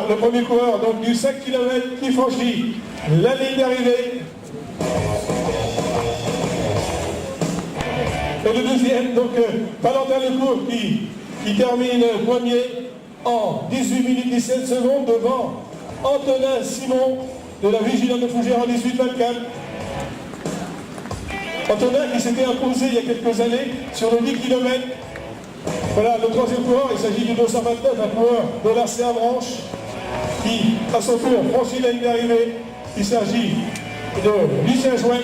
le premier coureur donc, du 5 km qui franchit la ligne d'arrivée. Et le deuxième, donc Valentin Lecourt qui termine premier en 18 minutes 17 secondes devant Antonin Simon de la Vigilante de Fougères en 18-24. Antonin qui s'était imposé il y a quelques années sur le 10 km. Voilà, le troisième coureur, il s'agit du 229, un coureur de l'ACA Branche qui, à son tour, franchit la ligne d'arrivée. Il s'agit de Lucien Jouin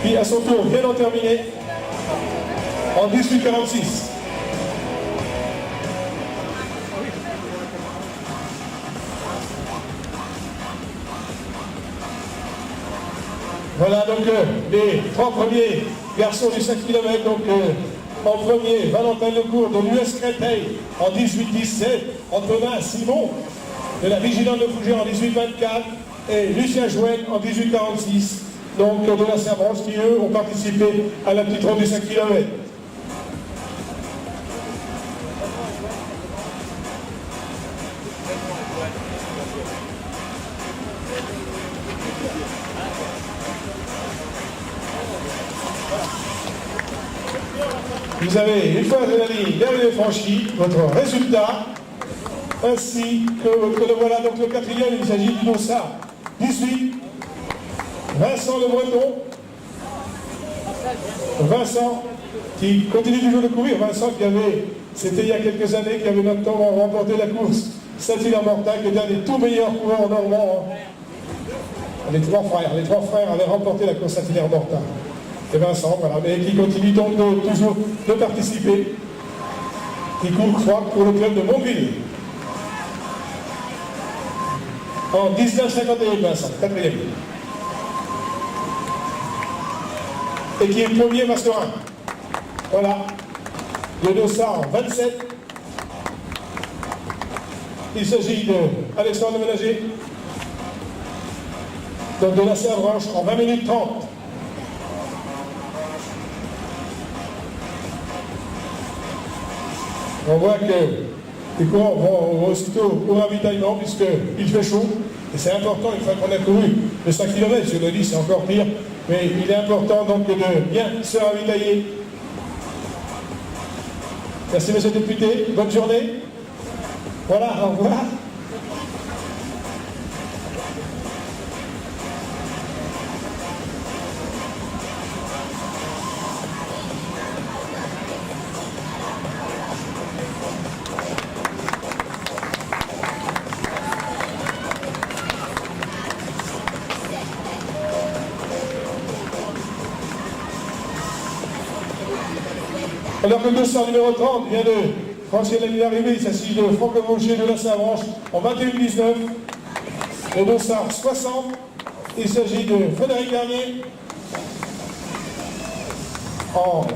qui, à son tour, vient d'en terminer en 18-46. Voilà donc les 3 premiers garçons du 5 km. Donc en premier, Valentin Lecourt de l'US Créteil en 18-17, Antonin Simon de la Vigilante de Fougères en 18-24 et Lucien Jouet en 18-46, donc de la Servance qui eux ont participé à la petite ronde du 5 km. Vous avez, une fois la ligne d'arrivée franchie, votre résultat, ainsi que le voilà. Donc le quatrième, il s'agit du Dossard 18, Vincent Le Breton. Vincent qui continue toujours de courir. Vincent qui avait, c'était il y a quelques années, qui avait notamment remporté la course Saint-Hilaire-Mortain, qui est un des tout meilleurs coureurs normands. Les trois frères avaient remporté la course Saint-Hilaire-Mortain. Et Vincent, voilà, mais qui continue donc toujours de participer, qui court froid pour le club de Montville. En 1951, Vincent, quatrième. Et qui est premier Masterin. Voilà. Le Dossard en 27. Il s'agit d'Alexandre Ménager. Donc de la Servranche en 20 minutes 30. On voit que les coureurs vont aussitôt au ravitaillement puisqu'il fait chaud. Et c'est important, une fois qu'on a couru le 5 km, je le dis, c'est encore pire. Mais il est important donc de bien se ravitailler. Merci monsieur le député, bonne journée. Voilà, au revoir. Alors que le dossard numéro 30 vient de franchir la ligne d'arrivée, il s'agit de Franck Vaucher de la Savranche en 21-19. Le dossard 60, il s'agit de Frédéric Garnier en 21-34.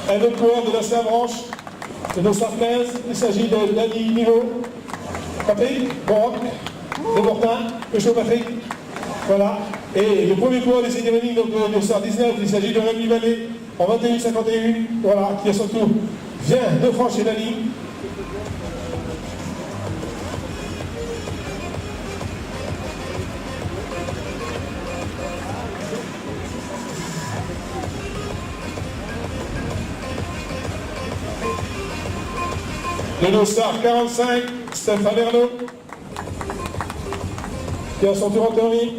Un autre coureur de la Savranche, le dossard 15, il s'agit de Dany Niveau. Patrick, Borok, de Mortin, Peugeot Patrick. Voilà. Et le premier coureur des Idémaniques, donc le dossard 19, il s'agit de Rémi Vallée. En 21-51, voilà, qui à son tour vient de franchir la ligne. Le Dossard 45, Stéphane Ernaud, qui à son tour en termine.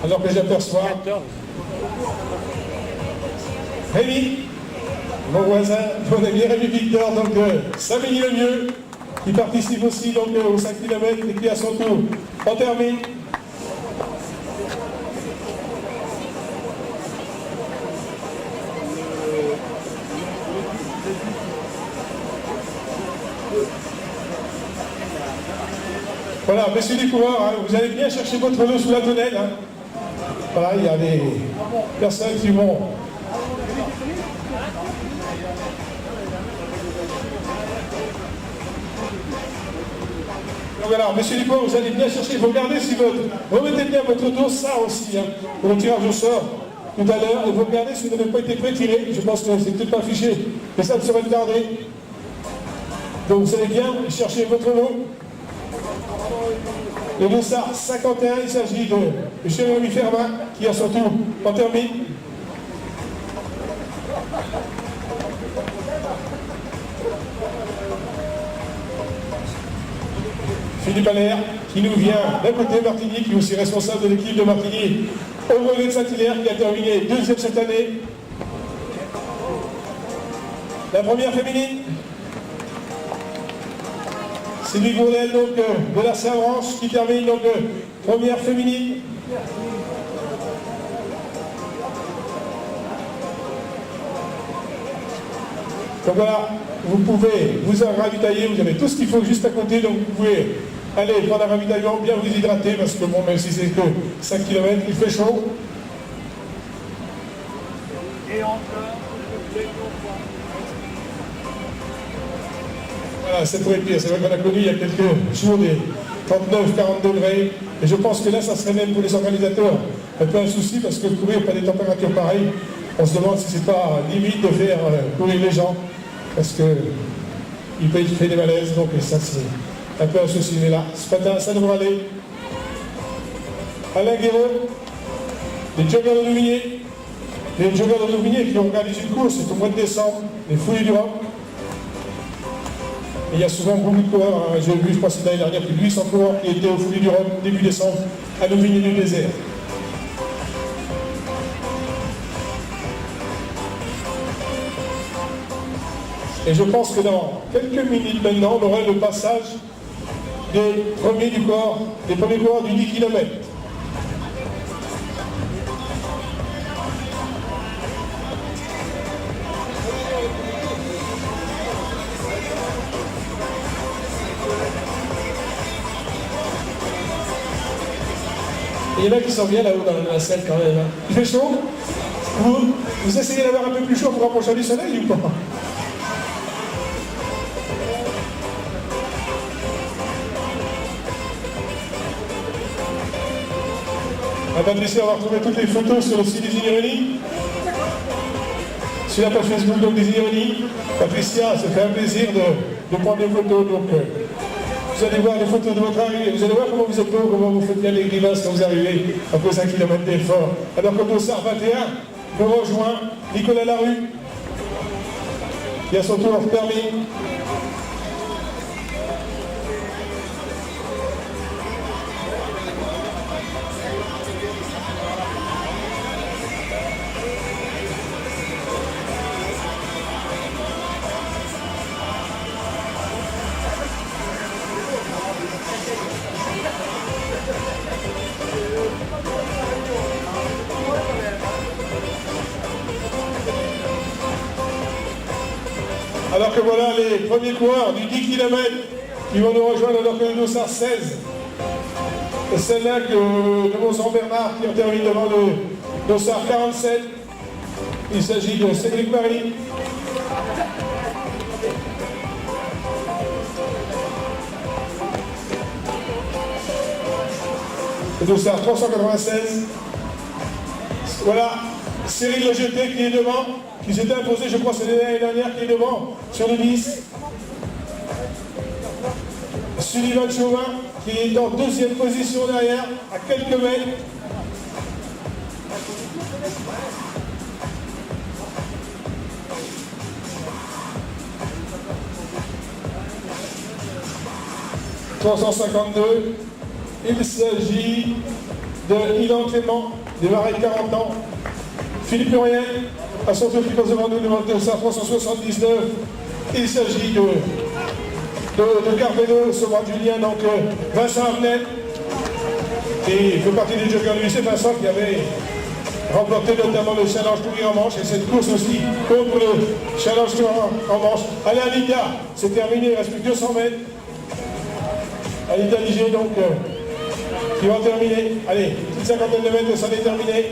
Alors que j'aperçois Rémi, mon voisin, mon ami Rémi Victor, donc 5 minutes le mieux, qui participe aussi donc, aux 5 km et qui à son tour en termine. Voilà, messieurs les coureurs, hein, vous allez bien chercher votre lot sous la tonnelle. Hein. Voilà, il y a des personnes qui vont... Donc voilà, messieurs les coureurs, vous allez bien chercher, vous regardez si votre... Remettez bien votre dos, ça aussi, hein, pour le tirage au sort. tout à l'heure, et vous regardez si vous n'avez pas été pré-tiré, je pense que c'est peut-être pas affiché, mais ça ne saurait tarder. Donc vous allez bien chercher votre nom. Le dossard 51, il s'agit de Jérémy Fermin, qui a son tour en termine. Philippe Allaire, qui nous vient d'un côté Martigny, qui est aussi responsable de l'équipe de Martigny au relais de Saint-Hilaire, qui a terminé deuxième cette année. La première féminine, Sylvie Gourdel, donc de la Savranche, qui termine donc première féminine. Donc voilà, vous pouvez vous ravitailler, vous avez tout ce qu'il faut juste à côté, donc vous pouvez aller prendre un ravitaillement, bien vous hydrater, parce que bon, même si c'est que 5 km, il fait chaud. Et encore, voilà, c'est pour être pire. C'est vrai qu'on a connu il y a quelques jours des 39-40 degrés, et je pense que là, ça serait même pour les organisateurs un peu un souci, parce que courir pas des températures pareilles, on se demande si c'est pas limite de faire courir les gens, parce qu'il peut y faire des malaises, donc ça c'est un peu un souci. Mais là, ce matin, ça devrait aller. Alain Guéraud, les joggers de Louvigné, qui ont organisé une course, c'est au mois de décembre, les Fouilles du Rhum. Et il y a souvent beaucoup de coureurs, hein. J'ai vu, je crois que c'est l'année dernière, plus de 800 coureurs qui étaient aux Fouilles du Rhum début décembre à Louvigné du désert. Et je pense que dans quelques minutes maintenant, on aura le passage des premiers coureurs du 10 km. Il y en a qui sont bien là-haut dans la salle quand même. Hein. Il fait chaud? Vous essayez d'avoir un peu plus chaud pour rapprocher du soleil ou pas? Patricia, on va retrouver toutes les photos sur le site des Ironies, sur la page Facebook donc des Ironies. Patricia, ça fait un plaisir de prendre des photos. Donc, vous allez voir les photos de votre arrivée, vous allez voir comment vous êtes beau, comment vous faites bien les grimaces quand vous arrivez après 5 km d'effort. Alors que Dossard 21 nous rejoint Nicolas Larue, qui a son tour permis. Alors que voilà les premiers coureurs du 10 km qui vont nous rejoindre alors que le dossard 16. Et celle-là de Mont-Saint-Bernard qui en termine devant le dossard 47. Il s'agit de Cédric Marie. Le dossard 396. Voilà Cyril Lejeté qui est devant, qui s'était imposé, je crois, c'est l'année dernière, qui est devant sur le 10. Sullivan Chauvin, qui est en deuxième position derrière, à quelques mètres. « 352. Il s'agit de Ilan Clément, démarré de 40 ans. Philippe Muriel, à son tour qui passe devant nous, devant le 379. Il s'agit de Carpeno, Sauvant Julien, donc Vincent Abnet. Et il fait partie des joggers. Lui, c'est Vincent qui avait remporté notamment le challenge Tourir en Manche et cette course aussi contre le challenge Tourir en Manche. Allez, Anita, c'est terminé, il reste plus que 200 mètres. Anita Ligier, donc, qui va terminer. Allez, une petite cinquantaine de mètres, ça est terminé.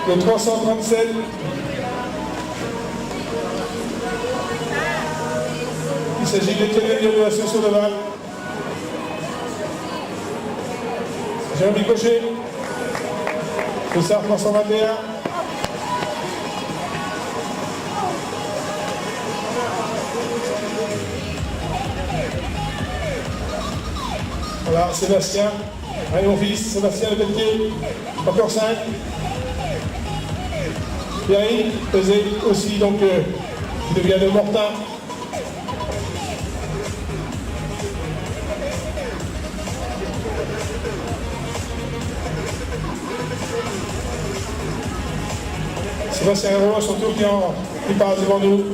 le 337. Il s'agit d'Étienne de la Session de Val. Jérémy Cochet, le SAR 321. Voilà, Sébastien. Allez mon fils, Sébastien Lebeltier. Encore 5. Pierre pesé aussi, donc qui devient de Mortin. Sébastien Hérault à son tour qui passe devant nous.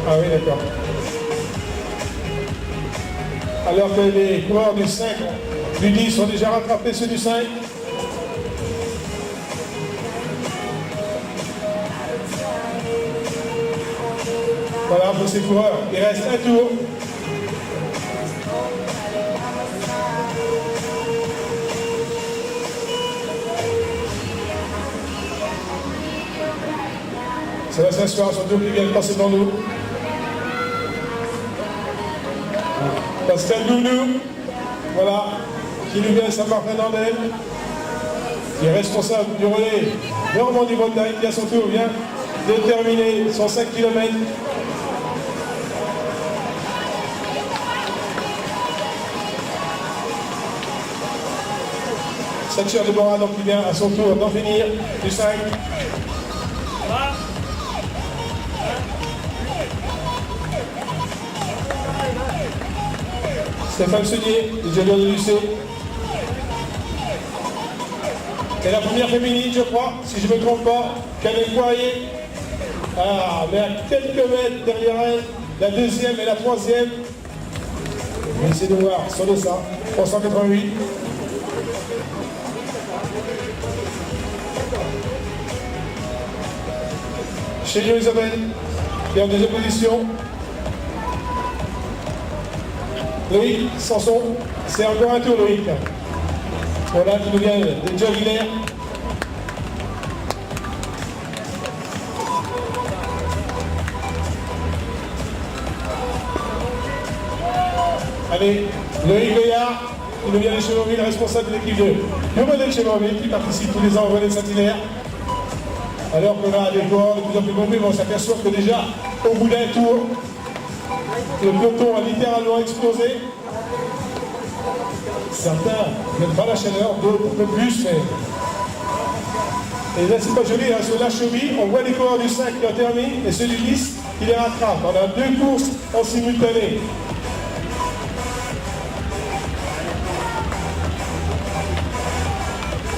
Ah oui, d'accord. Alors que les coureurs du 5, du 10 sont déjà rattrapés ceux du 5. Voilà pour ces coureurs. Il reste un tour. Sébastien Soir à son tour qui vient de passer devant nous. Pascal Dounou, voilà, qui nous vient de Saint-Martin-d'Andel, qui est responsable du relais Normandie-Bretagne, qui à son tour vient de terminer son 5 km. Sacher de Bora, donc qui vient à son tour d'en finir du 5. Stéphane Senier, du Junior de Lucé. Et la première féminine, je crois, si je ne me trompe pas, Canet Poirier. Ah, mais à quelques mètres derrière elle, la deuxième et la troisième. On va essayer de voir sur le ça, 388. Chez Isabelle, qui est en deuxième position. Loïc Sanson, c'est encore un tour Loïc. Voilà qui nous vient de Joguinaire. Allez, Loïc Goyard, qui nous vient de Chemoville, responsable de l'équipe de Modèle Chemoville, qui participe tous les ans au relais de Saint-Hilaire. Alors qu'on a des coureurs de plus en plus complets, on s'aperçoit que déjà, au bout d'un tour, le peloton a littéralement explosé. Certains n'aiment pas la chaleur, d'autres un peu plus, mais... Et là, c'est pas joli, hein, sur la cheville, on voit les coureurs du 5 qui en terminent, et ceux du 10 qui les rattrapent. On a deux courses en simultané.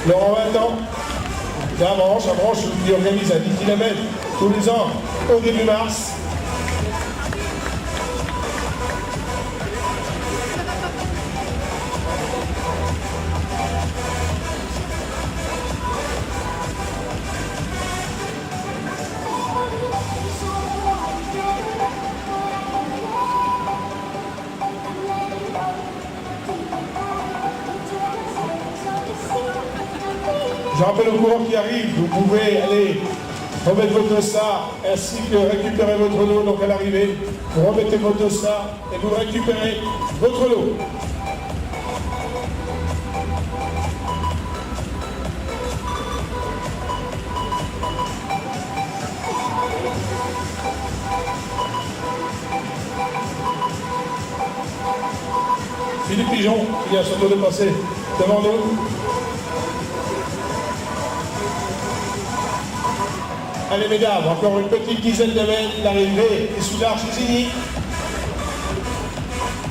Laurent 20 ans, la branche qui organise à 10 km tous les ans au début mars. Je rappelle aux coureurs qui arrivent, vous pouvez aller remettre votre dossard ainsi que récupérer votre lot. Donc à l'arrivée, vous remettez votre dossard et vous récupérez votre lot. Philippe Pigeon qui vient surtout de passer devant nous. Allez mesdames, encore une petite dizaine de mètres, l'arrivée est sous l'arche Isigny.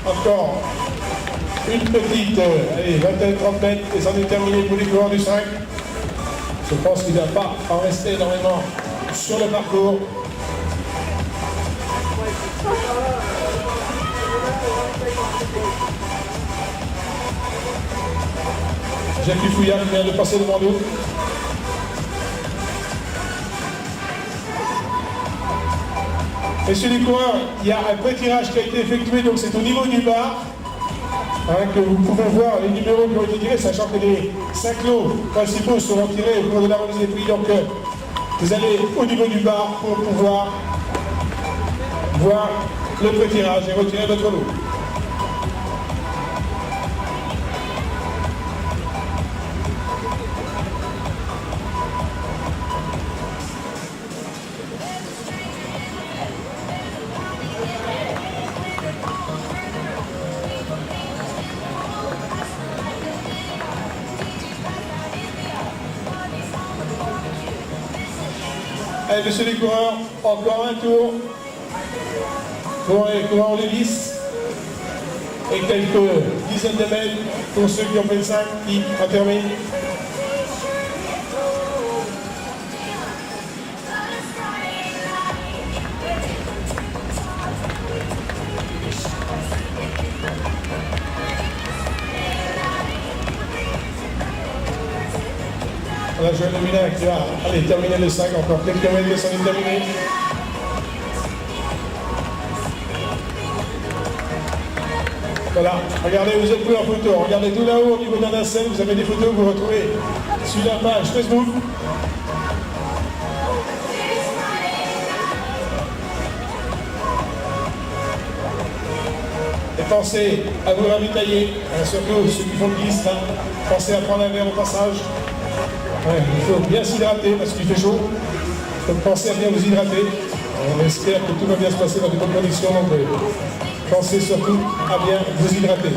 Encore une petite, allez, 20-30 mètres et c'en est terminé pour les coureurs du 5. Je pense qu'il ne va pas en rester énormément sur le parcours. Jacques Fouillard qui vient de passer devant nous. Messieurs les coureurs, il y a un pré-tirage qui a été effectué, donc c'est au niveau du bar, que vous pouvez voir les numéros qui ont été tirés, sachant que les 5 lots principaux seront tirés au cours de la remise des prix. Donc vous allez au niveau du bar pour pouvoir voir le pré-tirage et retirer votre lot. Allez, messieurs les coureurs, encore un tour pour les coureurs en Lévis et quelques dizaines de mètres pour ceux qui ont fait le 5 qui en terminent. Voilà, Joël Lemina qui va aller terminer le 5, encore quelques mètres de son terminé. Voilà, regardez, vous êtes pris en photo. Regardez tout là-haut au niveau d'un nacelle, vous avez des photos que vous retrouvez sur la page Facebook. Et pensez à vous ravitailler, surtout ceux qui font le glisse, pensez à prendre un verre au passage. Ouais, il faut bien s'hydrater parce qu'il fait chaud. Donc pensez à bien vous hydrater. On espère que tout va bien se passer dans de bonnes conditions. Donc pensez surtout à bien vous hydrater.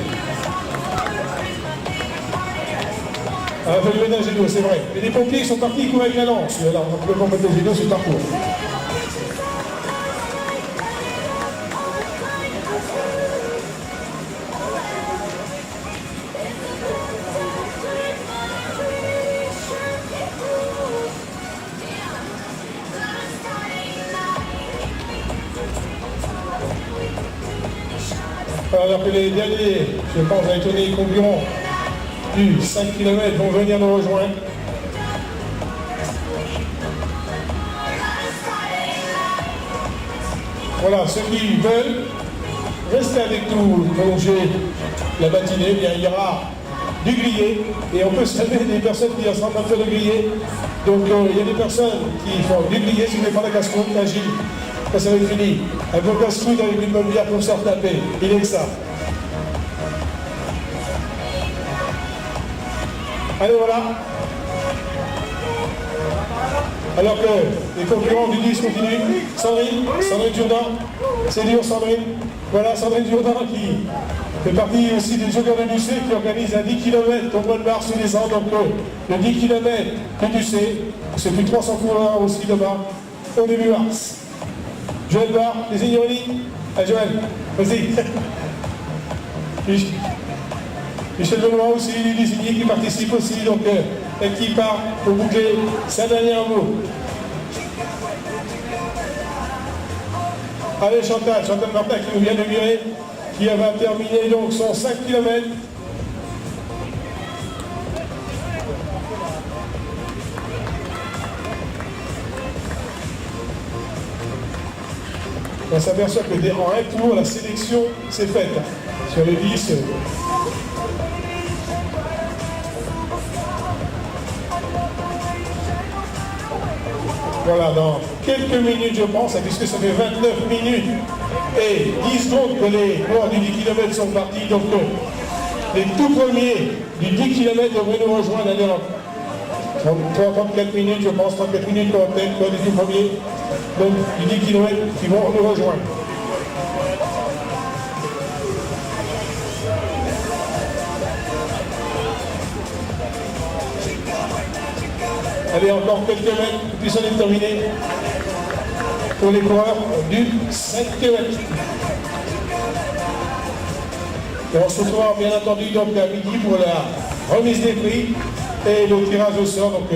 Un peu de ménage d'eau, c'est vrai. Et les pompiers sont partis courir avec la lance. Alors on peut pas mettre les d'eau sur le parcours. Alors que les derniers, je pense, avec les concurrents du 5 km vont venir nous rejoindre. Voilà, ceux qui veulent rester avec nous, prolonger la matinée, bien, il y aura du grillé et on peut saluer des personnes qui sont en train de faire le grillé. Donc il y a des personnes qui font du grillé, si vous voulez faire la casse-croûte, la Gilles. Quand ça va être fini, un peu casse-croûte avec une bonne bière pour se retaper. Il est que ça. Allez, voilà. Alors que les concurrents du 10 continuent. Sandrine Jourdan. C'est dur, Sandrine. Voilà, Sandrine Jourdan qui fait partie aussi des Joggeurs de l'UC qui organise un 10 km au mois de mars tous les ans. Donc le 10 km de l'UC, c'est plus de 300 coureurs aussi là-bas au début mars. Joël Barre, les ignorés. Allez Joël, vas-y. Michel Benoît aussi, les désignés qui participent aussi, donc et qui part pour boucler sa dernière mot. Allez Chantal Martin qui nous vient de virer, qui va terminer donc son 5 km. On s'aperçoit que en un tour, la sélection s'est faite. Sur les 10. Voilà, dans quelques minutes, je pense, puisque ça fait 29 minutes et 10 secondes que les coureurs du 10 km sont partis. Donc, les tout premiers du 10 km devraient nous rejoindre d'ailleurs. 34 minutes, je pense, 34 minutes pour peut-être les tout premiers. Donc, du 10 km qui vont nous rejoindre. Allez, encore quelques mètres, puis on est terminé pour les coureurs du 5 km. Et on se retrouvera bien entendu donc à midi pour la remise des prix et le tirage au sort. Donc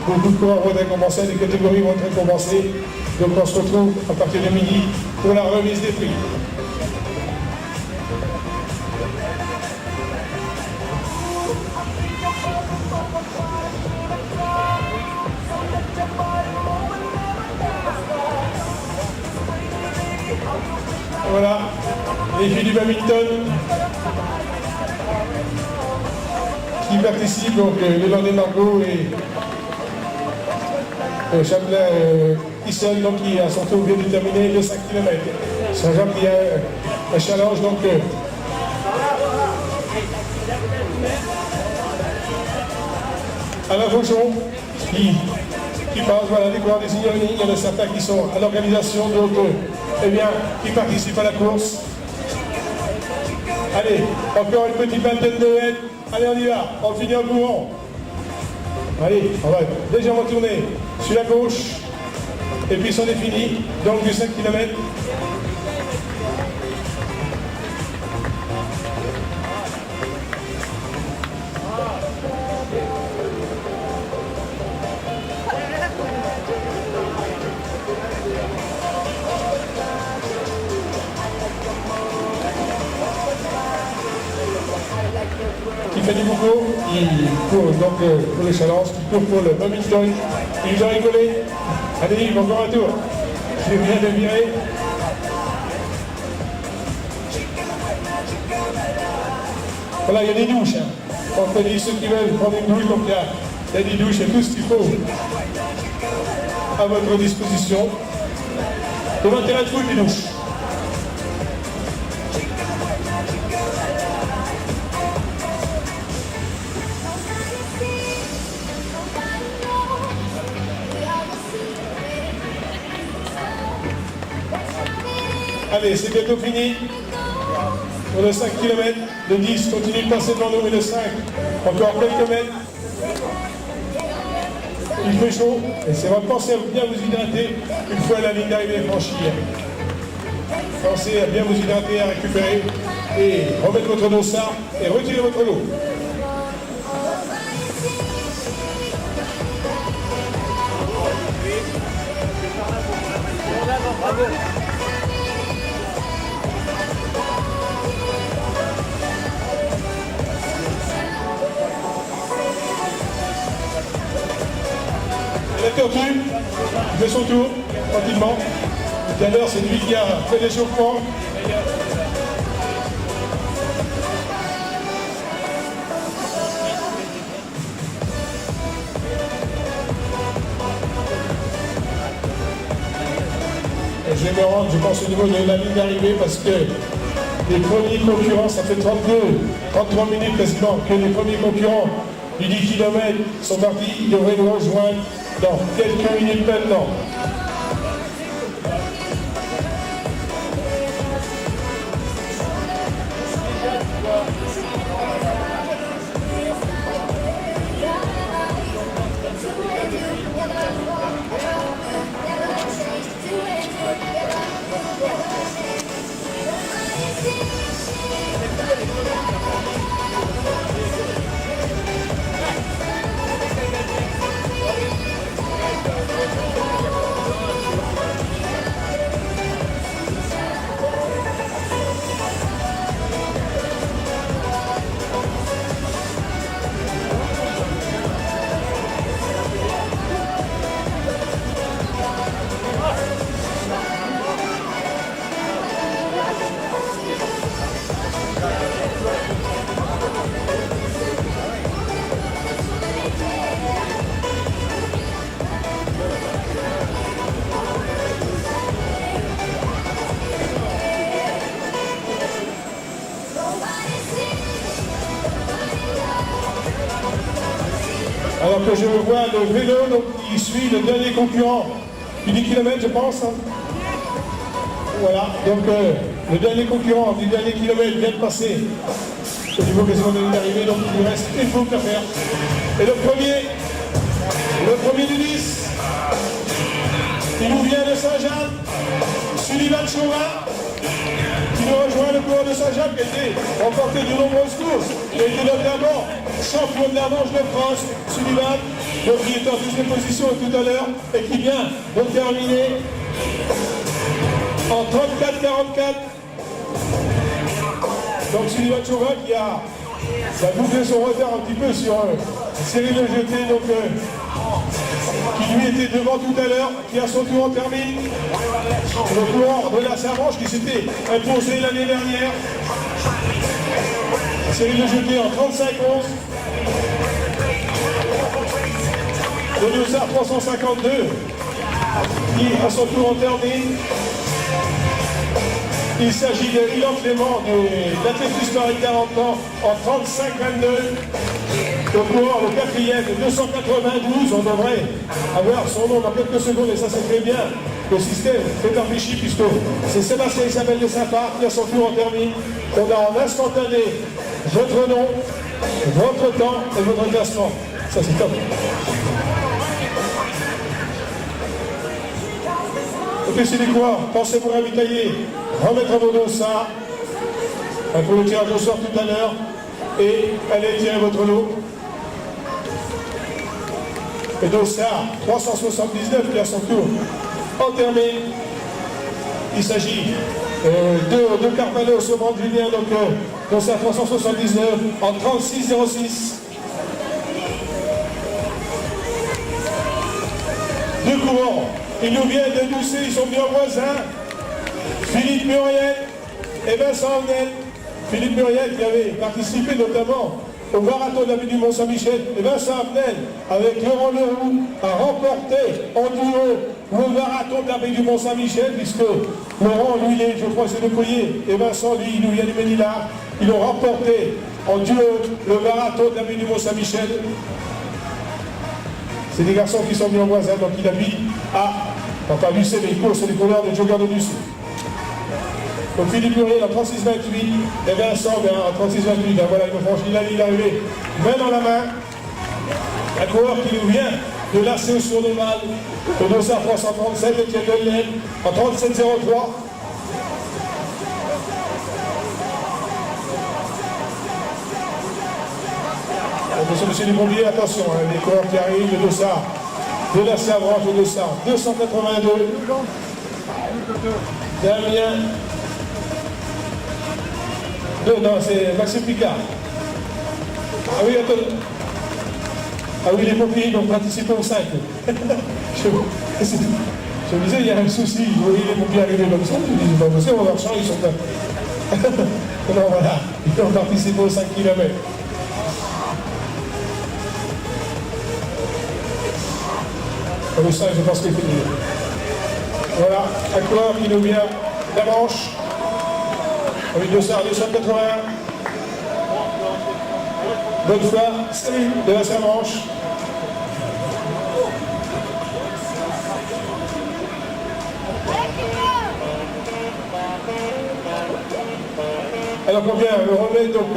beaucoup de coureurs vont être récompensés, les catégories vont être récompensées. Donc on se retrouve à partir de midi pour la remise des prix. Voilà, les filles du badminton qui participent, donc Lélandais Margot et Chapelain Issel, donc qui à son tour vient de terminer le 5 km. Saint-Jean qui a un challenge, donc Alain Fauchon qui passe, voilà, des coureurs des Ignorini. Il y en a certains qui sont à l'organisation, d'autres eh bien, qui participent à la course. Allez, encore une petite vingtaine de mètres. Allez, on y va, on finit en courant. Allez, on va légèrement tourner sur la gauche. Et puis c'en est fini, donc du 5 km. Qui fait du beaucoup, il court donc pour les challenges, qui court pour le badminton. Il doit rigoler. Allez, Yves, encore un tour. Je viens de virer. Voilà, il y a des douches. Quand on dit ceux qui veulent prendre une douche, donc il y a des douches, il y a tout ce qu'il faut à votre disposition. Devant le terrain de foot, des douches. Allez, c'est bientôt fini. Pour le 5 km, le 10 continue de passer devant nous, et le 5, encore quelques mètres. Il fait chaud, et c'est votre pensée à bien vous hydrater une fois la ligne d'arrivée franchie. Pensez à bien vous hydrater, à récupérer, et remettre votre dossard, et retirer votre lot. Bravo. La tortue, il fait son tour, tranquillement. Tout à l'heure, c'est lui qui a fait l'échauffement. Je vais me rendre, je pense, au niveau de la ligne d'arrivée parce que les premiers concurrents, ça fait 33 minutes quasiment que les premiers concurrents du 10 km sont partis. Ils devraient nous rejoindre dans quelques minutes maintenant. Alors que je vois le vélo donc, qui suit le dernier concurrent du 10 km, je pense. Hein. Voilà, donc le dernier concurrent du dernier kilomètre vient de passer au niveau quasiment de la ligne d'arrivée, donc il lui reste une boucle à faire. Et le premier du 10, il nous vient de Saint-Jean, Sullivan Chauvin, qui nous rejoint le coureur de Saint-Jean, qui a été remporté de nombreuses courses. Il a été notamment champion de la Manche de France, Sullivan, donc il est en deuxième position tout à l'heure, et qui vient de terminer en 34-44. Donc Sullivan Chauvin qui a bouclé son retard un petit peu sur Cyril Le Jeté, donc qui lui était devant tout à l'heure, qui à son tour en termine. Le courant de la Servange qui s'était imposé l'année dernière. Série de jetés en 35-11. Le Dossard 352 qui à son tour en termine. Il s'agit de Ilan Clément de l'athlétisme Paris 40 ans en 35-22. Le coureur, le quatrième, de 292, on devrait avoir son nom dans quelques secondes et ça c'est très bien. Le système est enrichi puisque c'est Sébastien Isabelle de Saint-Parc qui à son tour en termine. On a en instantané votre nom, votre temps et votre classement. Ça c'est top. Ok, c'est des coureurs, pensez vous ravitailler, remettre à vos dossards. Pour le tirage au sort tout à l'heure et allez tirer votre lot. Et dossard 379 qui a son tour en termine. Il s'agit de Carvalho sur Brand Julien, donc dossard 379 en 36,06. Deux courants. Ils nous viennent de Doucet, ils sont bien voisins. Philippe Muriel et Vincent Arnel. Philippe Muriel qui avait participé notamment au marathon de la ville du Mont-Saint-Michel. Et Vincent Arnel, avec Laurent Leroux, a remporté en duo le marathon de la ville du Mont-Saint-Michel, puisque Laurent, lui, je crois, c'est le collier, et Vincent, lui, il nous vient du Ménilard. Ils ont remporté en duo le marathon de la ville du Mont-Saint-Michel. C'est des garçons qui sont bien voisins, donc il habite à Lucé, mais il court sur les couleurs des joggers de Lucé. Donc Philippe Muriel en 36-28 et Vincent en 36-28. Voilà, ils ont franchi la ligne d'arrivée. Main dans la main. Un coureur qui nous vient de l'ACO sur le mal. Le dossard 337, Etienne Delnay en 37-03. Monsieur les pompiers, attention, hein, les coureurs qui arrivent, le dossard de la Servange, le dossard 282. Damien. Non, c'est Maxime Picard. Ah oui, attends. Ah oui, les pompiers ils ont participé au 5. je me disais, il y a un souci. Vous voyez les pompiers arriver comme ça. Je me disais, pas possible, on va changer, ils sont là. Non, voilà, ils ont participé aux 5 km. Le 5, je pense qu'il est fini. Voilà, un coureur qui nous vient la Manche. Avec dossard 281. Bonne foi, Céline de la Saint-Manche. Alors qu'on vient remettre donc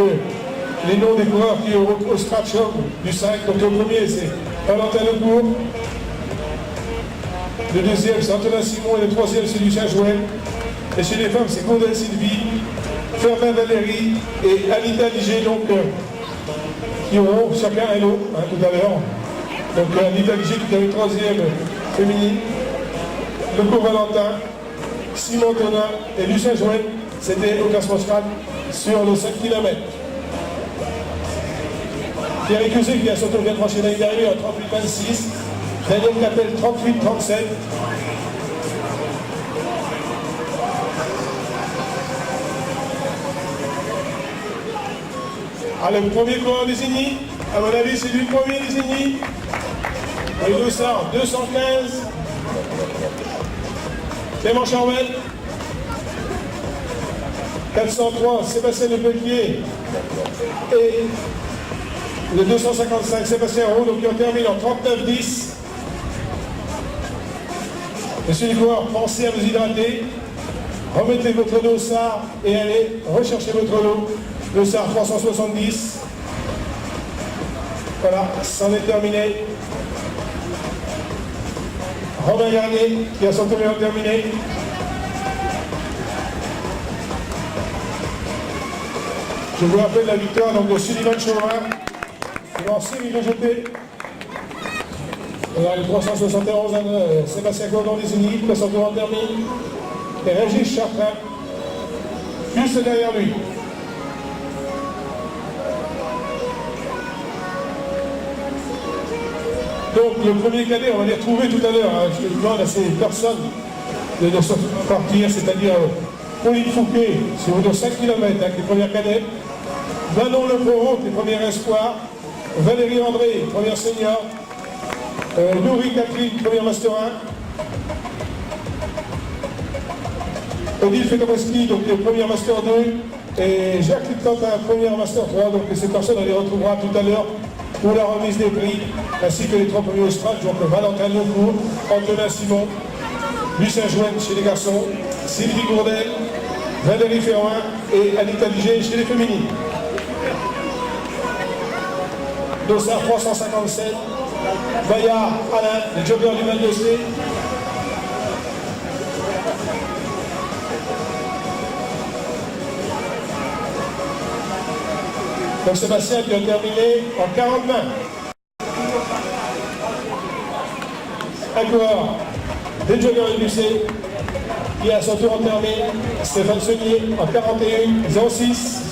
les noms des coureurs qui sont au scratch-up du 5. Donc le premier c'est Valentin Lecourt. Le deuxième c'est Antonin Simon et le troisième c'est Lucien Jouel. Et chez les femmes c'est Gondel Sylvie, Fermin Valérie et Anita Ligé, donc qui auront chacun un lot tout à l'heure. Donc Anita Ligé qui est la troisième féminine, Lecourt Valentin, Simon Tonin et Lucien Jouel, c'était au classement stade sur le 5 km. Pierre Cusé qui a son tour vient de franchir l'année d'arrivée en 38-26, Daniel Capel 38-37. Alors, le premier coureur désigné, à mon avis, c'est lui le premier désigné. Et le dossard 215. Clément Charvel. 403, Sébastien Lepelquier. Et le 255, Sébastien Roux, donc qui en termine en 39-10. Monsieur les coureurs, pensez à vous hydrater. Remettez votre dossard et allez rechercher votre lot. Le SAR 370. Voilà, c'en est terminé. Romain Garnier qui a son tour terminé. Je vous rappelle la victoire donc, de Sullivan Chauvin dans série de jetés. Le 371, Sébastien Gordon désigné, qui a son tour terminé. Et Régis Chartrain, juste derrière lui. Donc le premier cadet, on va les retrouver tout à l'heure. Je demande à ces personnes de partir, c'est-à-dire Pauline Fouquet, sur une de 5 km avec les premières cadettes, Manon Lebrun, les premiers espoirs, Valérie André, première senior, Nourri Catherine, première Master 1, Odile Fetoreski, donc les premières Master 2, et Jacques Liptantin, première Master 3, donc ces personnes, on les retrouvera tout à l'heure pour la remise des prix, ainsi que les 3 premiers au scratch, donc Valentin Lecourt, Antonin Simon, Lucien Jouen chez les garçons, Sylvie Gourdel, Valérie Ferroin et Anita Ligé chez les féminines. Dossard 357, Bayard Alain, les joggers du Val d'Ossé. Donc Sébastien qui a terminé en 40 mains. Un coureur des joggers du lycée qui a son tour entamé, Stéphane Senier en 41-06.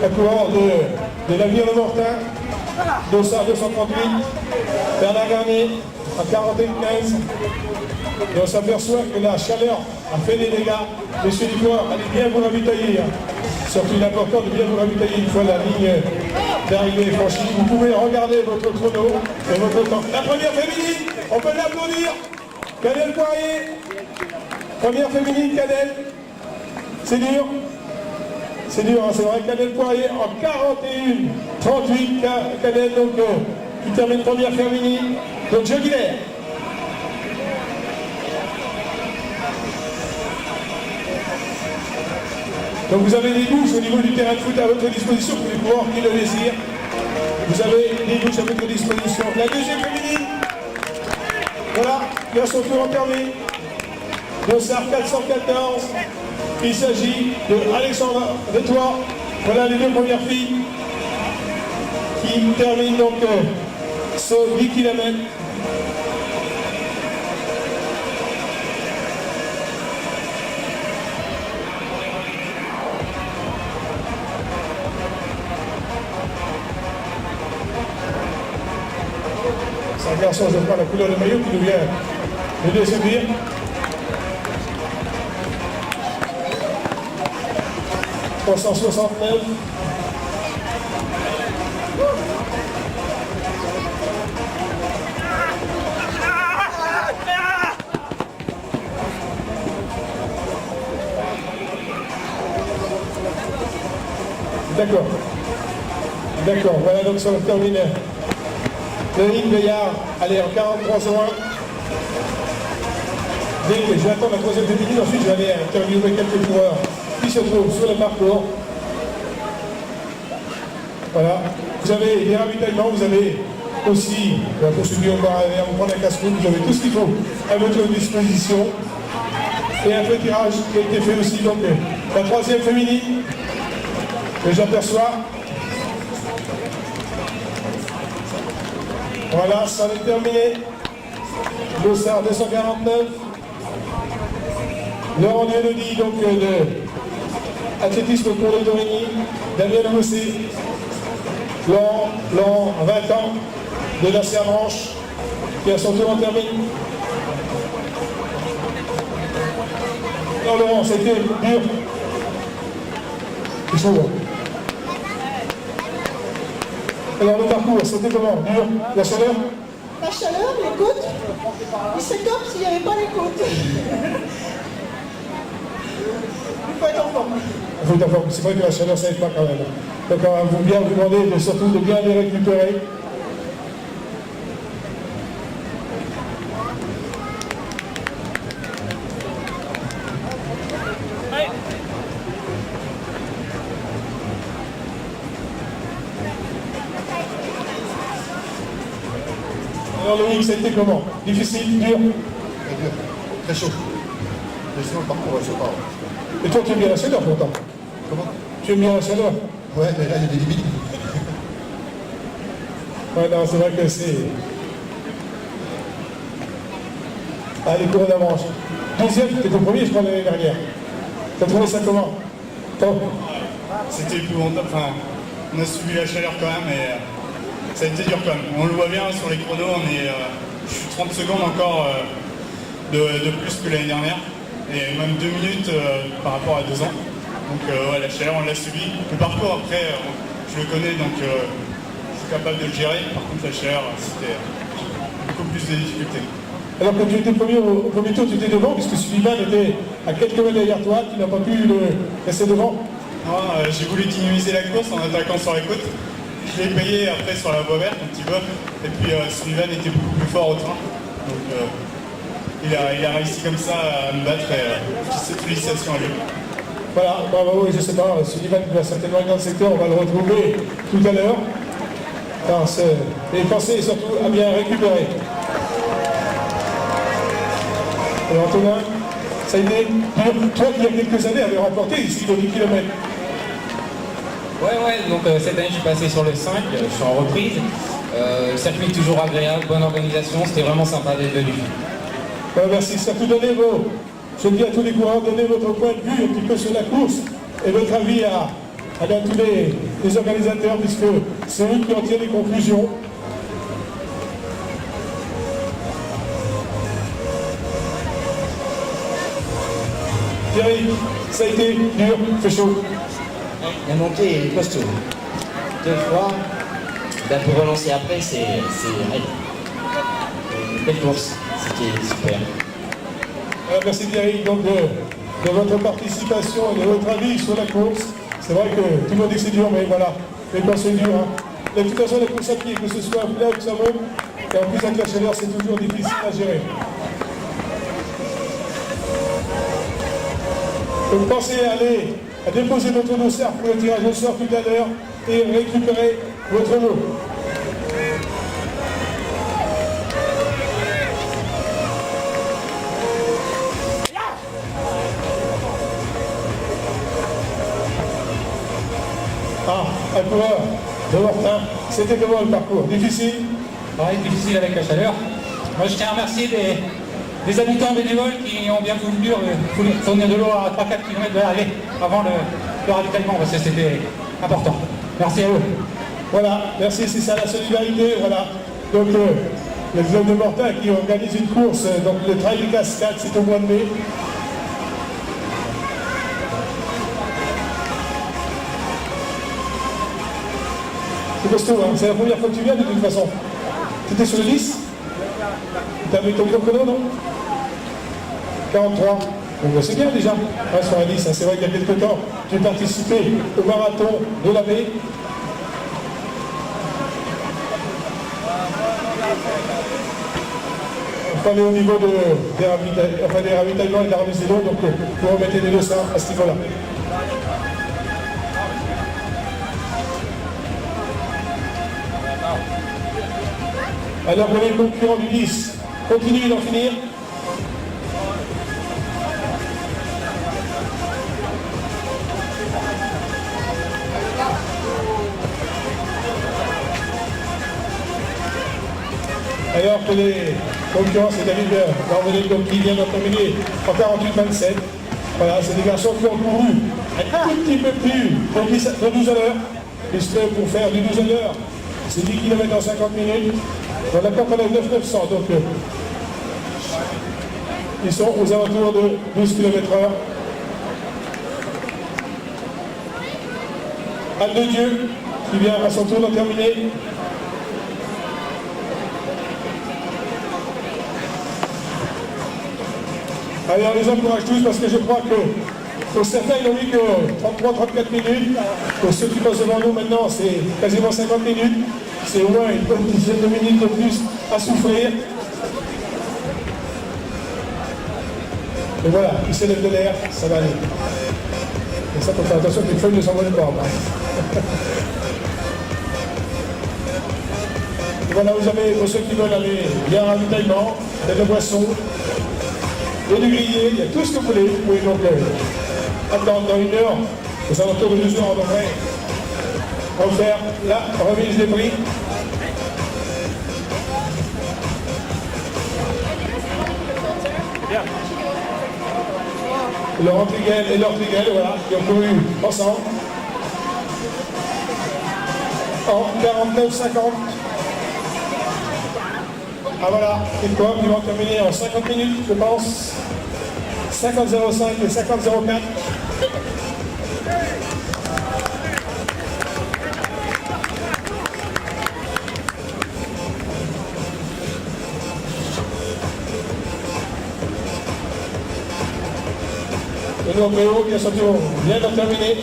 Un coureur de l'avenir de Mortain, Dossard 238, Bernard Garnier en 41-15. Et on s'aperçoit que la chaleur a fait des dégâts. Messieurs du coureur, allez bien vous ravitailler. Surtout il est important de bien vous ravitailler une fois la ligne d'arrivée est franchie. Vous pouvez regarder votre chrono et votre temps. La première féminine, on peut l'applaudir. Cadel Poirier, première féminine, Cadel. C'est dur. C'est dur, hein, c'est vrai. Cadel Poirier en 41-38. Cadel, donc, qui termine première féminine. Donc, Joguilaire. Donc, vous avez des douches au niveau du terrain de foot à votre disposition pour les coureurs qui le désirent. Vous avez des douches à votre disposition. La deuxième féminine. Voilà, il a son tour entamé. Dossard 414. Il s'agit de Alexandre Vétois. Voilà les deux premières filles qui terminent donc ce 10 km. C'est un garçon, je prends la couleur de maillot qui nous vient de décevoir. « 369. D'accord. D'accord, voilà donc ça va terminer. Denis Gaillard, allez en 43 juin. Dès que je vais attendre la troisième féminine, ensuite je vais aller interviewer quelques coureurs qui se trouvent sur le parcours. Voilà. Vous avez des ravitaillements, vous avez aussi, pour ceux qui ont à vous prendre un casse-route, vous avez tout ce qu'il faut à votre disposition. Et un petit tirage qui a été fait aussi. Donc la troisième féminine que j'aperçois. Voilà, ça va être terminé. Dossard 249. Laurent Dionodi, donc de athlétisme pour les Dorigny. Damien Legossé. Laurent, 20 ans, de la Serre-Branche, qui a son tour en termine. Non, Laurent, c'était dur. C'est chaud. Alors le parcours, c'était comment? Dur? La chaleur? La chaleur, les côtes. Il s'étope s'il n'y avait pas les côtes. Il faut être en forme. Il faut être en forme. C'est vrai que la chaleur, ça n'aide pas quand même. Donc on va bien vous demander surtout de bien les récupérer. Alors Loïc, ça a été comment? Difficile, dur? Très dur, très chaud. Mais sinon le parcours est chaud pas. Et toi tu aimes bien la chaleur pourtant? Comment? Tu aimes bien la chaleur? Ouais, mais là il y a des limites. Ouais, non, c'est vrai que c'est... Ah, les cours d'avance. Deuxième, tu étais premier, je crois, l'année dernière. T'as trouvé ça comment? Top. C'était épouvantable. Enfin, on a subi la chaleur quand même, et ça a été dur quand même. On le voit bien sur les chronos, je suis 30 secondes encore de plus que l'année dernière, et même 2 minutes par rapport à 2 ans. Donc ouais, la chaleur, on l'a subi. Le parcours, après, je le connais, donc je suis capable de le gérer. Par contre, la chaleur, c'était beaucoup plus de difficultés. Alors que tu étais premier au premier tour, tu étais devant, puisque Sullivan était à quelques mètres derrière toi, tu n'as pas pu le rester devant. Non, j'ai voulu dynamiser la course en attaquant sur les côtes. Je l'ai payé après sur la voie verte un petit peu. Et puis Sullivan était beaucoup plus fort au train. Donc il a réussi comme ça à me battre et félicitations à lui. Voilà, bravo, et je sais pas, Sullivan va certainement être dans le secteur, on va le retrouver tout à l'heure. Et pensez surtout à bien récupérer. Alors Antonin, ça a été dur. Toi qui il y a quelques années avait remporté ici le 10 km. Ouais, donc cette année je suis passé sur le 5, je suis en reprise. Le circuit est toujours agréable, bonne organisation, c'était vraiment sympa d'être venu. Voilà, merci, ça peut donner je dis à tous les coureurs, donnez votre point de vue un petit peu sur la course et votre avis à tous les organisateurs, puisque c'est eux qui en tirent les conclusions. Thierry, ça a été dur, c'est chaud. La montée est costaud. 2 fois. Là, pour relancer après, c'est raide. Belle course, c'était super. Merci Thierry donc de votre participation et de votre avis sur la course. C'est vrai que tout le monde dit que c'est dur, mais voilà, les courses c'est dur. Hein. De toute façon, la course à pied, que ce soit là ou que ça monte, et en plus avec la chaleur, c'est toujours difficile à gérer. Donc pensez à déposer votre dossard pour le tirage au sort tout à l'heure et récupérer votre lot. Un coureur de Mortain, c'était comment le parcours? Difficile? Ouais, difficile avec la chaleur. Moi je tiens à remercier des habitants bénévoles qui ont bien voulu fournir de l'eau à 3-4 km de l'arrivée avant le ravitaillement, parce que c'était important. Merci à eux. Voilà, merci, c'est ça la solidarité, voilà. Donc le club de Mortain qui organise une course, donc le Trail des Cascades, c'est au mois de mai. C'est costaud, hein. C'est la première fois que tu viens de toute façon. Tu étais sur le 10? Tu avais ton chrono, non? 43. Bon, c'est bien déjà. Ouais, sur un 10, hein. C'est vrai qu'il y a quelques temps, j'ai participé au marathon de la baie. On peut aller au niveau des ravitaillements et de la remise des lots, donc vous remettez les deux ça à ce niveau-là. Alors pour les concurrents du 10, continuez d'en finir. Alors que les concurrents, c'est David Darvenel qui vient d'en terminer en 48-27. Voilà, c'est des garçons qui ont couru un tout petit peu plus de 12 à l'heure, puisque pour faire du 12 à l'heure, c'est 10 km en 50 minutes. On a encore 900, donc ils sont aux alentours de 12 km/h. Anne de Dieu, qui vient à son tour d'en terminer. Allez, on les encourage tous parce que je crois que pour certains, ils ont eu que 33-34 minutes. Pour ceux qui passent devant nous maintenant, c'est quasiment 50 minutes. C'est au moins une bonne dizaine de minutes de plus à souffrir. Et voilà, ils s'élèvent de l'air, ça va aller. Et ça, faut faire attention qu'une feuille ne s'envole pas. Et voilà, vous avez, pour ceux qui veulent aller, il y a un ravitaillement, il y a de la boisson, il y a du grillé, il y a tout ce que vous voulez. Vous pouvez donc attendre dans 1 heure, aux alentours de 2 heures à peu près, on va faire la remise des prix. Laurent Triguel et Laure Triguel, voilà, qui ont couru ensemble en 49-50. Ah voilà, les cours qui vont terminer en 50 minutes, je pense. 50-05 et 50-04. Le numéro qui a sorti vient de terminer.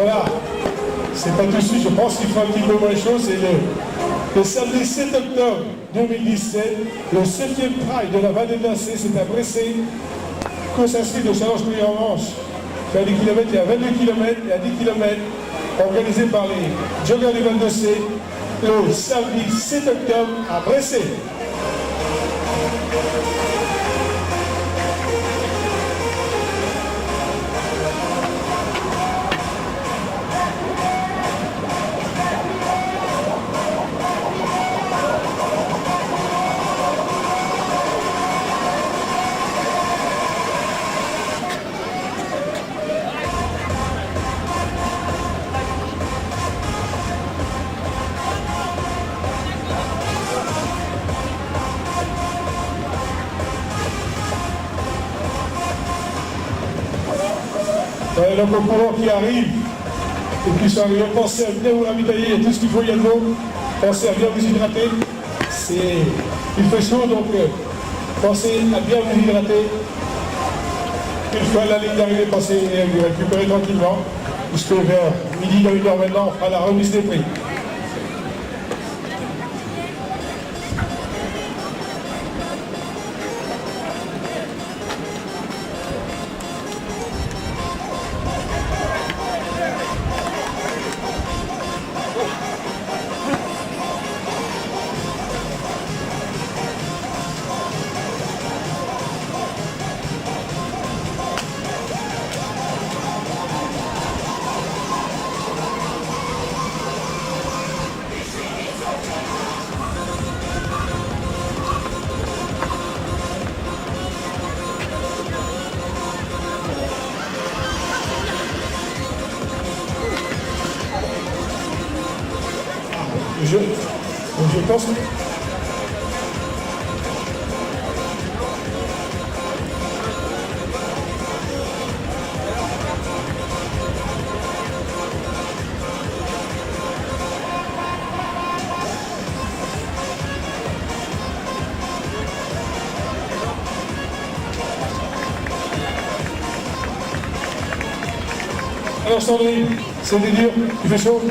Voilà, c'est pas tout de suite, je pense qu'il faut un petit peu moins chaud, c'est le samedi 7 octobre 2017, le 7e Pride de la Vallée de l'Ancé, c'est à Bressé, course inscrite de Challenge en Manche. Fait à 10 km et à 22 km et à 10 km, organisé par les joggers du Val d'Ossé, le samedi 7 octobre à Bressé. Le concours qui arrive, et puis ça arrive, pensez à bien vous ravitailler, il y a tout ce qu'il faut, il y a de l'eau, pensez à bien vous hydrater, il fait chaud, donc pensez à bien vous hydrater. Une fois la ligne d'arrivée, pensez à vous récupérer tranquillement, puisque vers midi, dans une heure maintenant, on fera la remise des prix. Je pense que... Alors Sandrine, c'est des dur, tu fais chaud?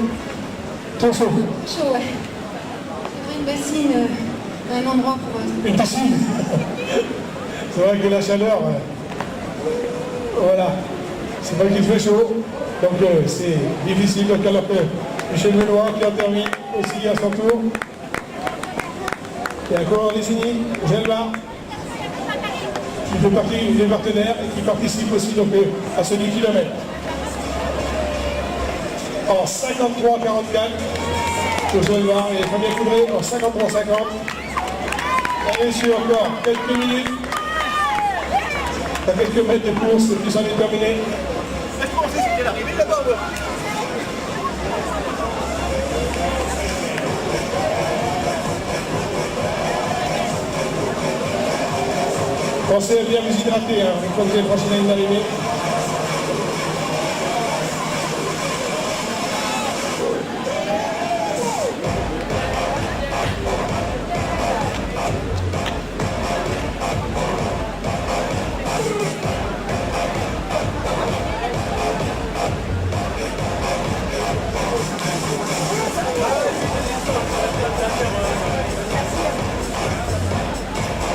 Trop chaud. Chaud, ouais. Une bassine, un endroit pour... Une piscine. C'est vrai que la chaleur, voilà, c'est vrai qu'il fait chaud, donc c'est difficile. Donc alors que Michel Benoît qui en termine aussi à son tour. Et encore désigné, Gelbar, qui fait partie des partenaires et qui participe aussi donc, à ce 10 km. En 53-44, pour Gelbar et Fabien Coudray en 53-50. Allez sur encore quelques minutes. À quelques mètres de course, et puis ça est terminé. Pensez à bien vous hydrater, hein, une fois que vous avez franchi la ligne d'arrivée.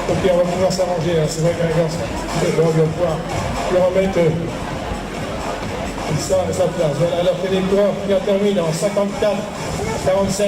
Ok, on va pouvoir s'arranger, hein. C'est vrai qu'un gars, on va pouvoir lui remettre ça à sa place. Voilà, alors que les coureurs qui en terminent en 54-47.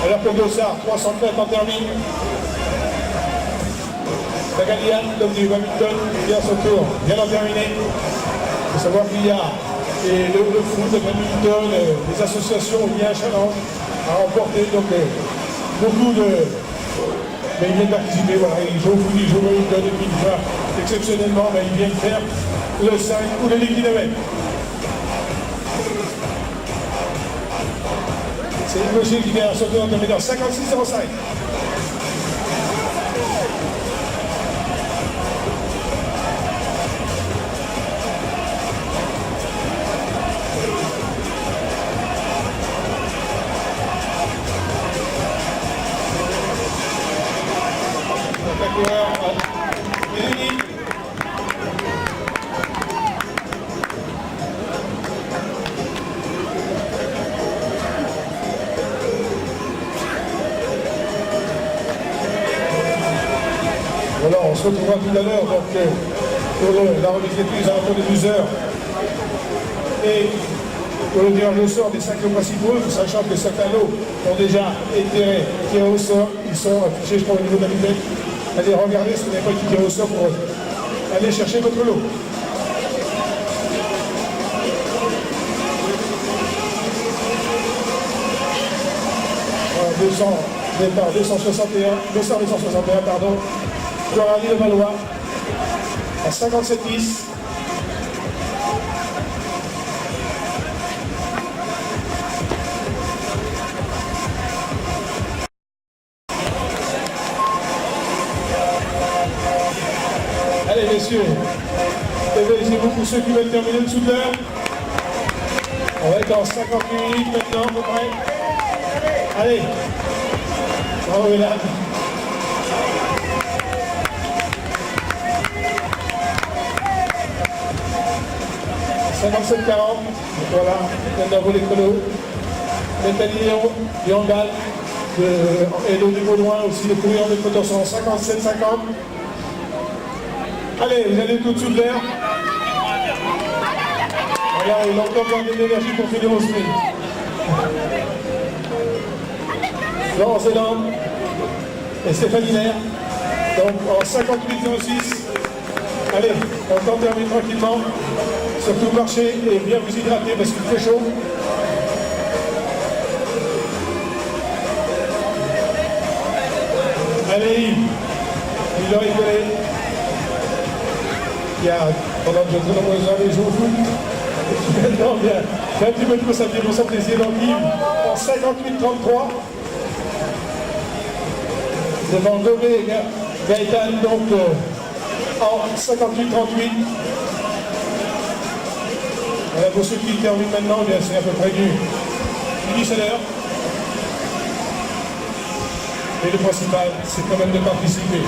Alors que Dossard, 300 mètres en termine. Bagalian, l'homme du badminton, vient son tour, vient d'en terminer. Il faut savoir qu'il y a le foot, le badminton, les associations, il y a un challenge à remporter. Donc beaucoup de... Mais ils viennent participer, voilà, ils jouent au foot, ils jouent au badminton, et puis exceptionnellement, ils viennent faire le 5 ou le 10 km. C'est une logique qui vient à sauter en terminant 56,05. Voilà, on se retrouvera tout à l'heure pour la remise des prix à la de 12 heures. Et pour le tirage au sort des 5 principaux, sachant que certains lots ont déjà été tirés au sort, ils sont affichés, je crois, au niveau de la bibliothèque. Allez regarder ce n'est pas qui tire au sort pour aller chercher votre lot. Voilà, 261, pardon. Coralie de Valois à 57,10. Allez messieurs, réveillez-vous pour ceux qui veulent terminer le dessous de l'heure. On va être en 58 minutes maintenant à peu près. Allez, bravo Hélène. 57,40, voilà, Nandavo les Colos, Métallion, Yongal, et le niveau loin aussi, le courrier de Coton sont 57,50. Allez, vous allez tout dessous de l'air. Regardez, il a encore gardé de l'énergie pour finir au sprint. Laurent Zélande et Stéphanie Lair, donc en 58,06. Allez, on termine tranquillement. Surtout marcher et bien vous hydrater parce qu'il fait chaud. Allez Yves, il a rigolé. Il y a pendant de très nombreuses années joué au foot. Maintenant, bien, fait un petit peu de ça pour ça plaisir. Donc Yves en 58,33. Devant Gobé Gaëtan donc en 58,38. Voilà, pour ceux qui terminent maintenant, c'est à peu près du salaire. Et le principal, c'est quand même de participer.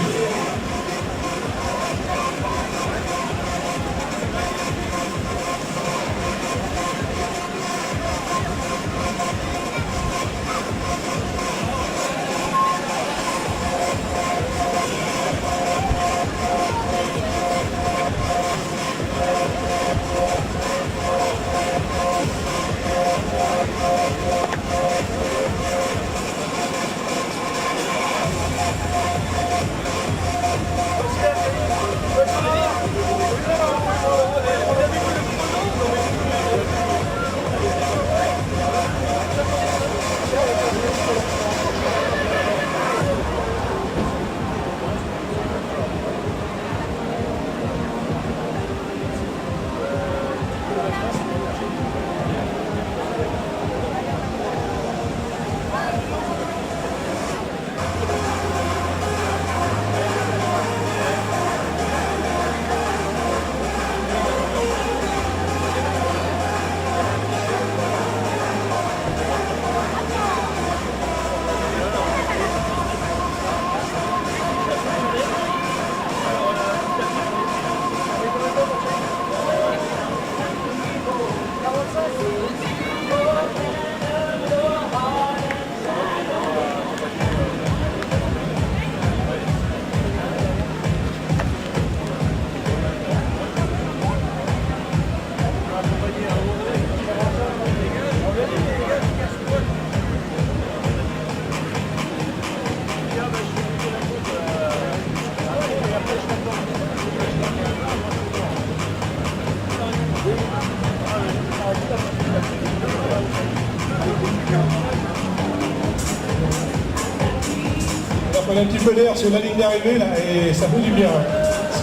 prendre un petit peu d'air sur la ligne d'arrivée là, et ça fait du bien.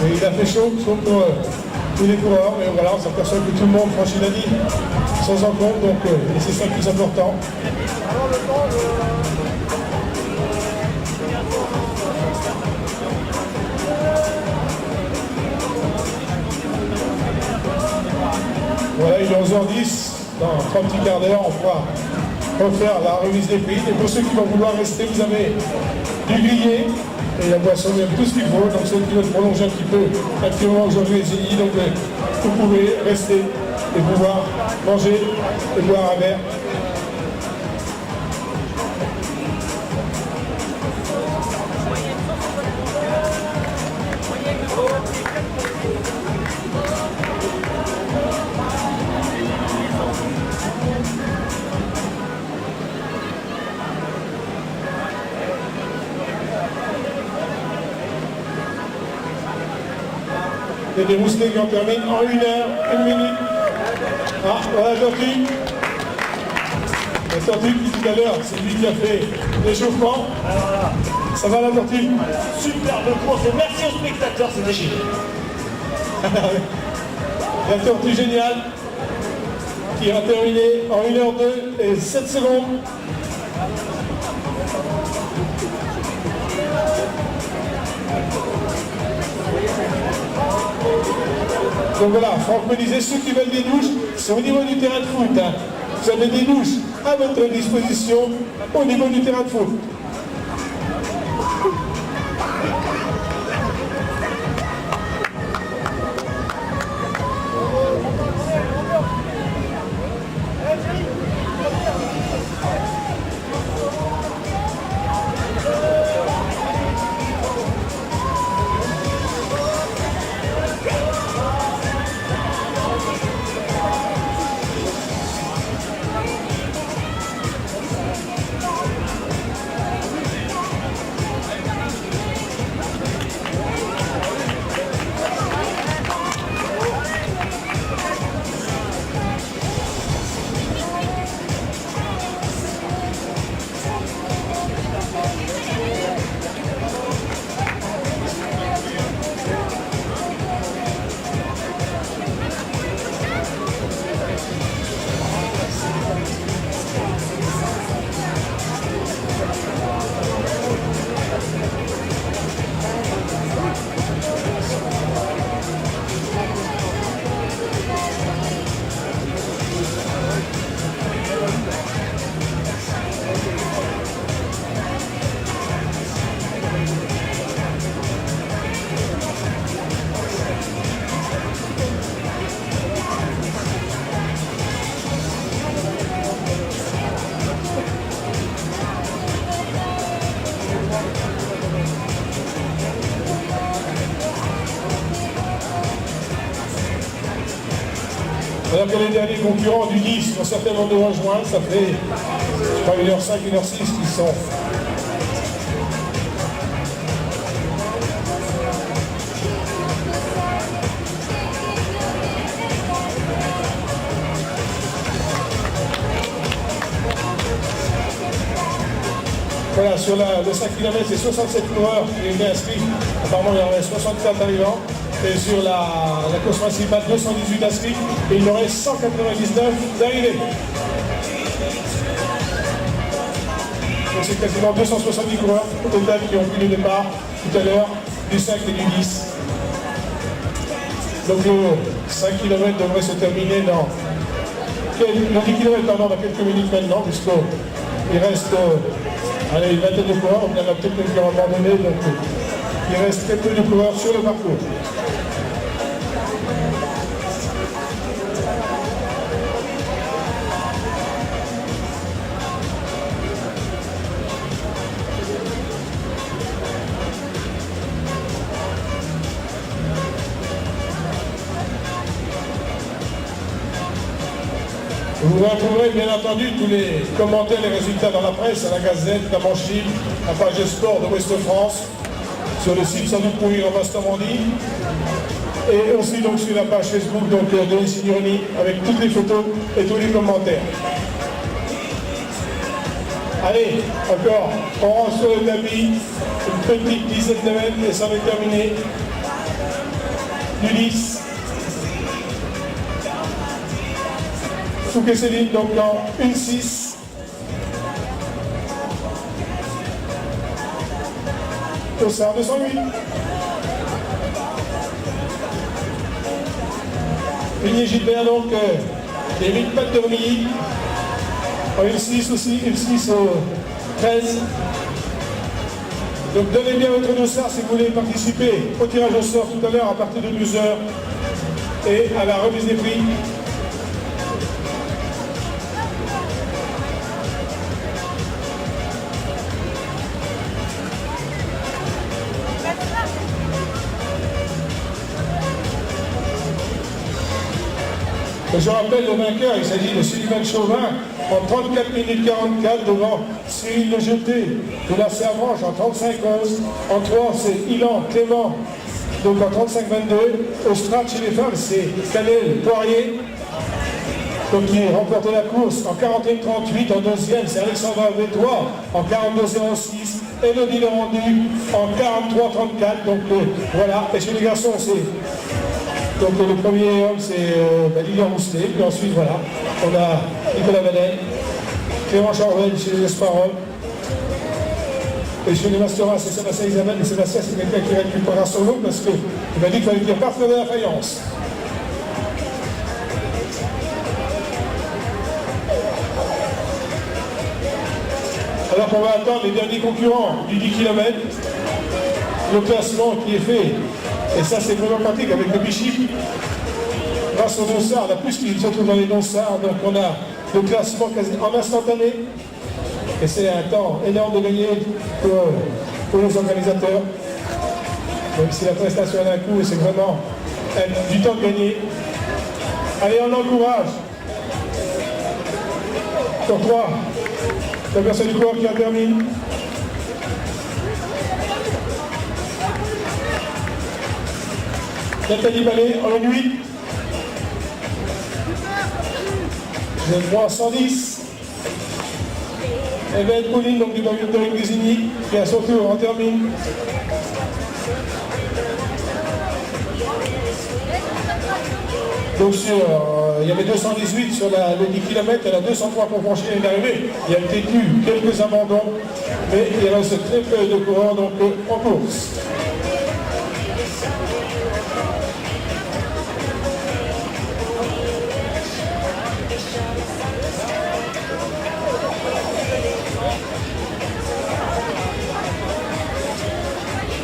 Il a fait chaud, sauf pour tous les coureurs, mais voilà, on s'aperçoit que tout le monde franchit la ligne sans encombre, donc et c'est ça le plus important. Voilà, il est 11h10. Dans 3 petits quarts d'heure, on pourra refaire la remise des prix. Et pour ceux qui vont vouloir rester, vous avez du grillé et la boisson, même tout ce qu'il faut. Donc ceux qui veulent prolonger un petit peu, actuellement aujourd'hui les Zénith, donc vous pouvez rester et pouvoir manger et boire un verre. Il y a des rousselets qui en terminent en 1 heure, 1 minute. Ah, voilà la tortue. La tortue qui tout à l'heure, c'est lui qui a fait l'échauffement. Ça va la tortue? Superbe course et merci aux spectateurs, c'était génial. La tortue géniale qui a terminé en 1h02 et 7 secondes. Donc voilà, Franck me disait, ceux qui veulent des douches, c'est au niveau du terrain de foot. Hein. Vous avez des douches à votre disposition au niveau du terrain de foot. Alors que les derniers concurrents du 10 vont certainement nous rejoindre, ça fait, je crois, 1h05, 1h06 qui sont. Voilà, sur le 5 km, c'est 67 coureurs qui étaient inscrits. Apparemment, il y en avait 64 arrivants. Et sur la course principale, 218 inscrits. Et il y aurait 199 d'arrivés. Donc c'est quasiment 270 coureurs au total qui ont pris le départ tout à l'heure du 5 et du 10. Donc le 5 km devrait se terminer dans... Le 10 km, pardon, dans quelques minutes maintenant, puisqu'il reste... allez, une vingtaine de coureurs, on en a peut-être qui ont abandonné, donc il reste très peu de coureurs sur le parcours. Vous retrouverez bien entendu tous les commentaires, les résultats dans la presse, à la Gazette, la Manche Libre, la page de sport de Ouest France, sur le site sans doute pour en Basse-Normandie, et aussi donc sur la page Facebook donc, de l'Insignoroni avec toutes les photos et tous les commentaires. Allez, encore, on rentre sur le tapis, une petite dizaine de mètres et ça va être terminé. Du 10. Fouquet Céline, donc en 1-6. Dossard 208. Vignier Gilbert, donc, les 8 pattes de Romilly. En 1-6 aussi, 1-6 au 13. Donc donnez bien votre dossard si vous voulez participer au tirage au sort tout à l'heure à partir de 12h et à la remise des prix. Je rappelle le vainqueur, il s'agit de Sullivan Chauvin en 34 minutes 44 devant Cyril Le Jeté de la Servange en 35-11. En 3, c'est Ilan Clément, donc en 35-22. Au strat chez les femmes, c'est Canel Poirier, donc qui remporte la course en 41-38. En deuxième, c'est Alexandra Vétois en 42-06. Elodie Lerendu en 43-34. Donc voilà, et chez les garçons, c'est... Donc le premier homme c'est Lilian Rousselet, puis ensuite voilà, on a Nicolas Valet, Clément Charvel chez les Esparol, et chez les Masteras c'est Sébastien Isabelle, et Sébastien c'est quelqu'un qui récupérera son lot parce qu'il m'a dit qu'il fallait dire partenaire de la faïence. Alors qu'on va attendre les derniers concurrents du 10 km, le classement qui est fait. Et ça, c'est vraiment pratique avec le bichip. Grâce au dossard, la plus qui se trouve dans les dossards, donc on a le classement quasi en instantané. Et c'est un temps énorme de gagner pour les organisateurs. Même si la prestation est d'un coup, c'est vraiment du temps de gagner. Allez, on encourage. Sur 3, la personne du coureur qui en termine. Nathalie Ballet en 8. Le 3 110. Evan Pauline, donc du pavillon de Rive Désigny, qui à son tour en termine. Donc il y avait 218 sur le 10 km, il y en a 203 pour franchir l'année d'arrivée. Il y a peut-être eu quelques abandons, mais il reste très peu de coureurs donc, en course.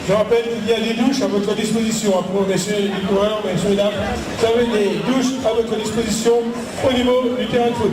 Je rappelle qu'il y a des douches à votre disposition pour messieurs les coureurs, messieurs et dames. Vous avez des douches à votre disposition au niveau du terrain de foot.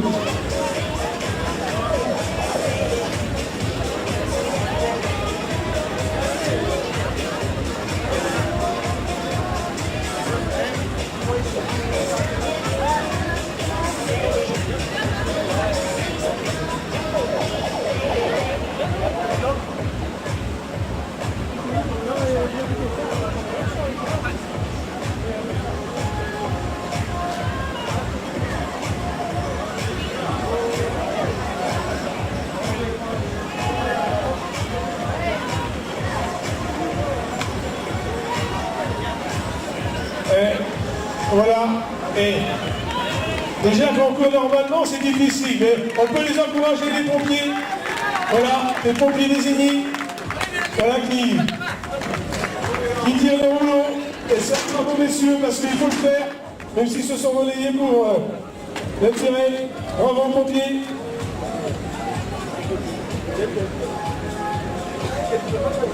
Voilà, et déjà concours normalement c'est difficile, mais on peut les encourager les pompiers, voilà, les pompiers désignés, voilà qui tirent le rouleau, et c'est un bravo messieurs parce qu'il faut le faire, même s'ils se sont relayés pour le tirer, bravo aux pompiers.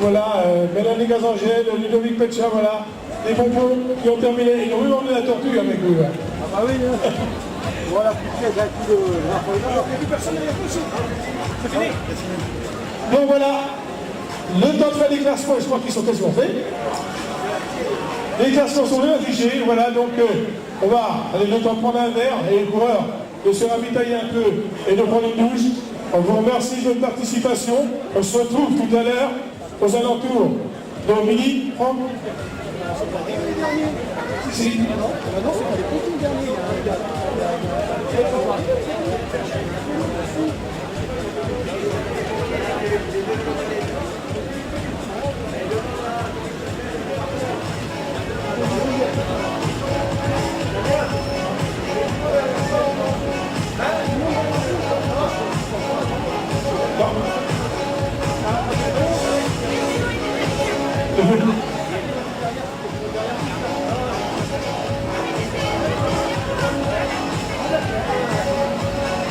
Voilà, Mélanie Gazangel, Ludovic Petcha, voilà. Les bonbons qui ont terminé, ils ont revendu la tortue avec eux. Ah bah oui, voilà, personne c'est fini. Donc voilà, le temps de faire les classements, je crois qu'ils sont quasiment faits. Les classements sont bien affichés, voilà, donc on va aller le temps de prendre un verre et les coureurs de se ravitailler un peu et de prendre une douche. On vous remercie de votre participation. On se retrouve tout à l'heure aux alentours de midi. Si. Non, c'est pas les petits derniers.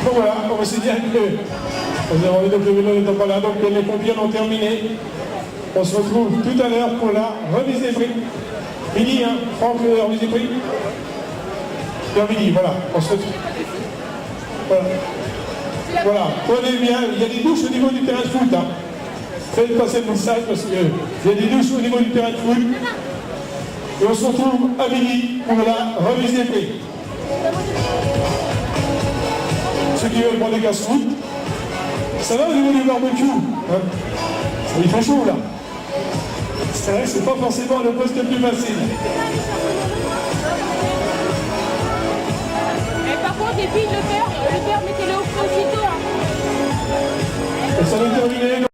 Bon voilà, on va se dire que vous avez envie de le vélo n'étant pas là, donc les pompiers ont terminé. On se retrouve tout à l'heure pour la remise des prix. Midi, hein, Franck, la remise des prix. Vers midi, voilà, on se retrouve. Voilà. Voilà, prenez bien, il y a des douches au niveau du terrain de foot. Hein. Faites passer le message parce qu'il y a des douches au niveau du terrain de foot. Et on se retrouve à midi pour la remise des prix. Ceux qui veulent prendre des casse-foot, ça va au niveau du barbecue. Hein. Il fait chaud là. C'est vrai que c'est pas forcément le poste le plus facile. Et par contre, et puis le père, mettez-le au aussitôt. Et ça va terminer.